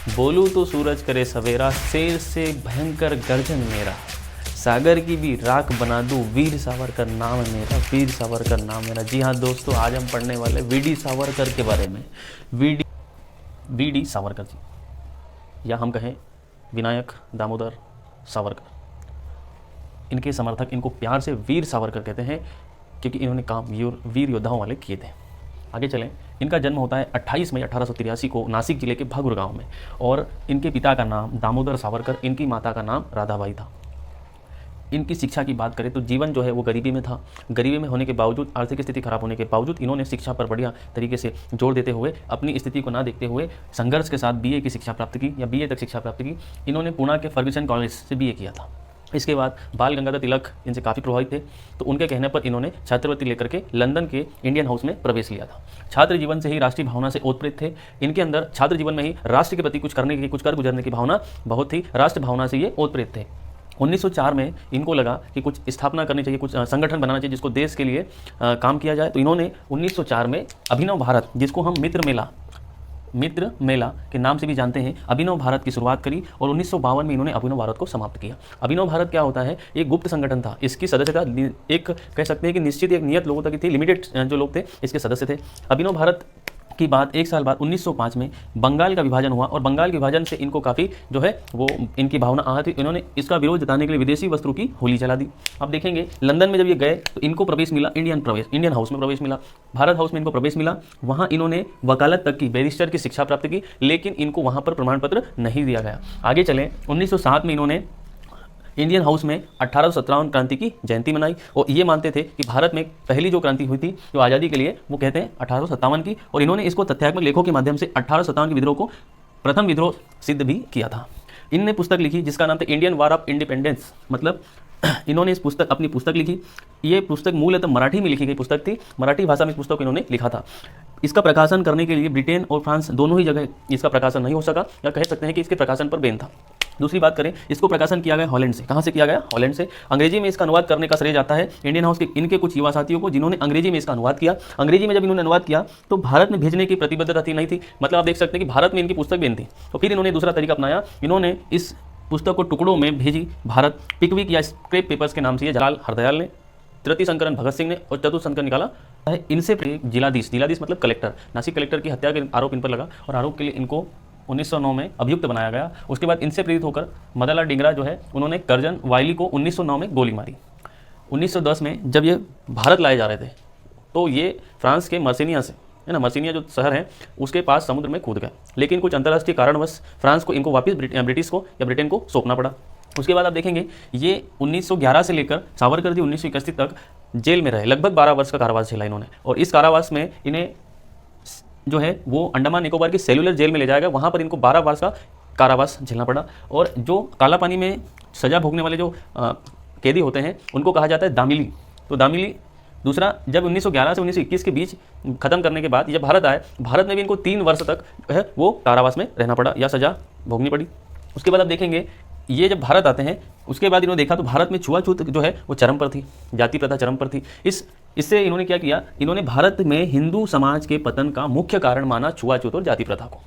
बोलूँ तो सूरज करे सवेरा, शेर से भयंकर गर्जन मेरा, सागर की भी राख बना दूँ, वीर सावरकर नाम है मेरा, वीर सावरकर नाम मेरा। जी हाँ दोस्तों, आज हम पढ़ने वाले वीडी सावरकर के बारे में। वीडी सावरकर जी, या हम कहें विनायक दामोदर सावरकर। इनके समर्थक इनको प्यार से वीर सावरकर कहते हैं, क्योंकि इन्होंने काम वीर योद्धाओं वाले किए थे। आगे चलें। इनका जन्म होता है 28 मई 1883 को नासिक जिले के भगुर गांव में, और इनके पिता का नाम दामोदर सावरकर, इनकी माता का नाम राधाबाई था। इनकी शिक्षा की बात करें तो जीवन जो है वो गरीबी में था। गरीबी में होने के बावजूद, आर्थिक स्थिति खराब होने के बावजूद, इन्होंने शिक्षा पर बढ़िया तरीके से जोर देते हुए, अपनी स्थिति को ना देखते हुए संघर्ष के साथ बीए की शिक्षा प्राप्त की, या बीए तक शिक्षा प्राप्त की। इन्होंने पुणे के फर्ग्यूसन कॉलेज से बीए किया था। इसके बाद बाल गंगाधर तिलक इनसे काफ़ी प्रभावित थे, तो उनके कहने पर इन्होंने छात्रवृत्ति लेकर के लंदन के इंडियन हाउस में प्रवेश लिया था। छात्र जीवन से ही राष्ट्रीय भावना से ओतप्रोत थे। इनके अंदर छात्र जीवन में ही राष्ट्र के प्रति कुछ करने की, कुछ कर गुजरने की भावना बहुत थी। राष्ट्र भावना से ये ओतप्रोत थे। 1904 में इनको लगा कि कुछ स्थापना करनी चाहिए, कुछ संगठन बनाना चाहिए जिसको देश के लिए काम किया जाए। तो इन्होंने 1904 में अभिनव भारत, जिसको हम मित्र मेला के नाम से भी जानते हैं, अभिनव भारत की शुरुआत करी, और 1952 में इन्होंने अभिनव भारत को समाप्त किया। अभिनव भारत क्या होता है? एक गुप्त संगठन था। इसकी सदस्यता एक कह सकते हैं कि निश्चित एक नियत लोगों तक की थी, लिमिटेड जो लोग थे इसके सदस्य थे। अभिनव भारत की बात एक साल बाद 1905 में बंगाल का विभाजन हुआ, और बंगाल के विभाजन से इनको काफ़ी जो है वो इनकी भावना आहत हुई। इन्होंने इसका विरोध जताने के लिए विदेशी वस्त्रों की होली जला दी। अब देखेंगे, लंदन में जब ये गए तो इनको प्रवेश मिला, इंडियन हाउस में प्रवेश मिला, भारत हाउस में इनको प्रवेश मिला। वहाँ इन्होंने वकालत तक की, बैरिस्टर की शिक्षा प्राप्त की, लेकिन इनको वहाँ पर प्रमाण पत्र नहीं दिया गया। आगे चलें, 1907 में इन्होंने इंडियन हाउस में 1857 क्रांति की जयंती मनाई, और ये मानते थे कि भारत में पहली जो क्रांति हुई थी जो आज़ादी के लिए, वो कहते हैं 1857 की, और इन्होंने इसको तथ्यात्मक लेखों के माध्यम से 1857 के विद्रोह को प्रथम विद्रोह सिद्ध भी किया था। इनने पुस्तक लिखी जिसका नाम था इंडियन वार ऑफ इंडिपेंडेंस, मतलब इन्होंने इस पुस्तक अपनी पुस्तक लिखी। ये पुस्तक मूलतः मराठी में लिखी गई पुस्तक थी, मराठी भाषा में इस पुस्तक को इन्होंने लिखा था। इसका प्रकाशन करने के लिए ब्रिटेन और फ्रांस दोनों ही जगह इसका प्रकाशन नहीं हो सका, या कह सकते हैं कि इसके प्रकाशन पर बैन था। दूसरी बात करें, इसको प्रकाशन किया गया हॉलैंड से। कहाँ से किया गया? हॉलैंड से। अंग्रेजी में इसका अनुवाद करने का श्रेय जाता है इंडियन हाउस के इनके कुछ युवा साथियों को, जिन्होंने अंग्रेजी में इसका अनुवाद किया। अंग्रेजी में जब इन्होंने अनुवाद किया तो भारत में भेजने की प्रतिबद्धता थी नहीं थी, मतलब आप देख सकते हैं कि भारत में इनकी पुस्तक बैन थी। तो फिर इन्होंने दूसरा तरीका अपनाया, इन्होंने इस पुस्तक को टुकड़ों में भेजी भारत। पिकविक या स्क्रैप पेपर्स के नाम से जलाल हरदयाल ने, तृतीय संकलन भगत सिंह ने, और चतुर्थ संकलन निकाला है इनसे जिलाधीश मतलब कलेक्टर, नासिक कलेक्टर की हत्या के आरोप इन पर लगा, और आरोप के लिए इनको 1909 में अभियुक्त बनाया गया। उसके बाद इनसे प्रेरित होकर मदनलाल डिंगरा जो है, उन्होंने कर्जन वायली को 1909 में गोली मारी। 1910 में जब ये भारत लाए जा रहे थे तो ये फ्रांस के मर्सिनिया से, है ना, मर्सिनिया जो शहर है उसके पास समुद्र में कूद गए, लेकिन कुछ अंतर्राष्ट्रीय कारणवश फ्रांस को इनको वापस ब्रिटिश को या ब्रिटेन को सौंपना पड़ा। उसके बाद आप देखेंगे ये 1911 से लेकर सावरकर जी 1931 तक जेल में रहे। लगभग 12 वर्ष का कारावास झेला इन्होंने, और इस कारावास में इन्हें जो है वो अंडमान निकोबार की सेलुलर जेल में ले जाया गया। वहाँ पर इनको 12 वर्ष का कारावास झेलना पड़ा। और जो काला पानी में सजा भोगने वाले जो कैदी होते हैं उनको कहा जाता है दामिली। तो दामिली दूसरा, जब 1911 से 1921 के बीच खत्म करने के बाद जब भारत आए, भारत में भी इनको 3 वर्ष तक है वो कारावास में रहना पड़ा या सजा भोगनी पड़ी। उसके बाद आप देखेंगे ये जब भारत आते हैं उसके बाद इन्होंने देखा तो भारत में छुआछूत जो है वो चरम पर थी, जाति प्रथा चरम पर थी। इससे इन्होंने क्या किया, इन्होंने भारत में हिंदू समाज के पतन का मुख्य कारण माना छुआछूत और जाति प्रथा को।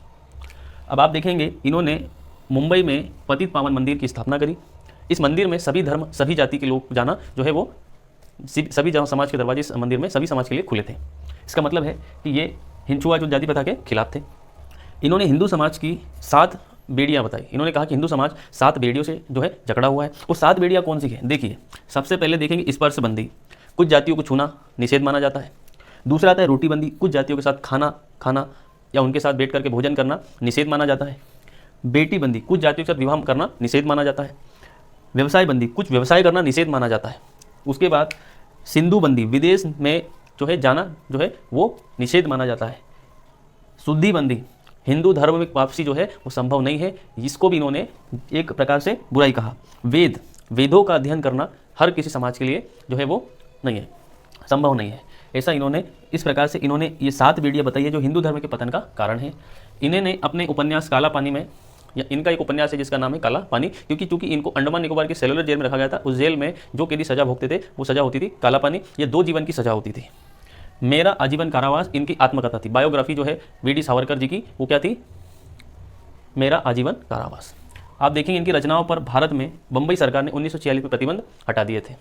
अब आप देखेंगे इन्होंने मुंबई में पतित पावन मंदिर की स्थापना करी। इस मंदिर में सभी धर्म, सभी जाति के लोग जाना जो है वो सभी समाज के दरवाजे इस मंदिर में सभी समाज के लिए खुले थे। इसका मतलब है कि ये छुआछूत जाति प्रथा के खिलाफ थे। इन्होंने हिंदू समाज की 7 बेड़ियाँ बताई। इन्होंने कहा कि हिंदू समाज 7 बेड़ियों से जो है जकड़ा हुआ है। वो 7 बेड़ियाँ कौन सी है? देखिए, सबसे पहले देखेंगे स्पर्श बंदी, कुछ जातियों को छूना निषेध माना जाता है। दूसरा आता है रोटी बंदी, कुछ जातियों के साथ खाना या उनके साथ बैठ करके भोजन करना निषेध माना जाता है। बेटी बंदी, कुछ जातियों के साथ विवाह करना निषेध माना जाता है। व्यवसाय बंदी, कुछ व्यवसाय करना निषेध माना जाता है। उसके बाद सिंधु बंदी, विदेश में जो है जाना जो है वो निषेध माना जाता है। शुद्धि बंदी, हिंदू धर्म में वापसी जो है वो संभव नहीं है, इसको भी इन्होंने एक प्रकार से बुराई कहा। वेदों का अध्ययन करना हर किसी समाज के लिए जो है वो नहीं है, संभव नहीं है। ऐसा इन्होंने इस प्रकार से इन्होंने ये 7 बेड़ियाँ बताई है जो हिंदू धर्म के पतन का कारण है। इन्होंने अपने उपन्यास काला पानी में, या इनका एक उपन्यास है जिसका नाम है काला पानी, क्योंकि चूंकि इनको अंडमान निकोबार के सेलुलर जेल में रखा गया था, उस जेल में जो कैदी सजा भोगते थे वो सजा होती थी काला पानी। ये 2 जीवन की सजा होती थी। मेरा आजीवन कारावास इनकी आत्मकथा थी। बायोग्राफी जो है वीडी सावरकर जी की वो क्या थी? मेरा आजीवन कारावास। आप देखेंगे इनकी रचनाओं पर भारत में बम्बई सरकार ने 1946 में प्रतिबंध हटा दिए थे।